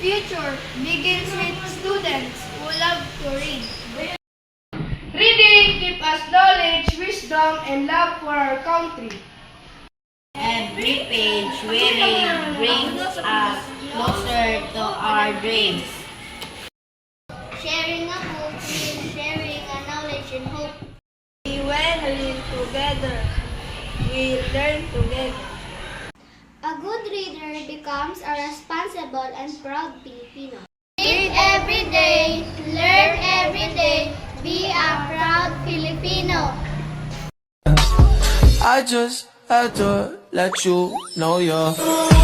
future begins with students who love to read. Reading gives us knowledge, wisdom, and love for our country. Every page we read brings us closer to our dreams. Sharing a book means sharing a knowledge and hope. When we read together, we learn together. A good reader becomes a responsible and proud Filipino. Read every day, learn every day, be a proud Filipino. I just had to let you know you're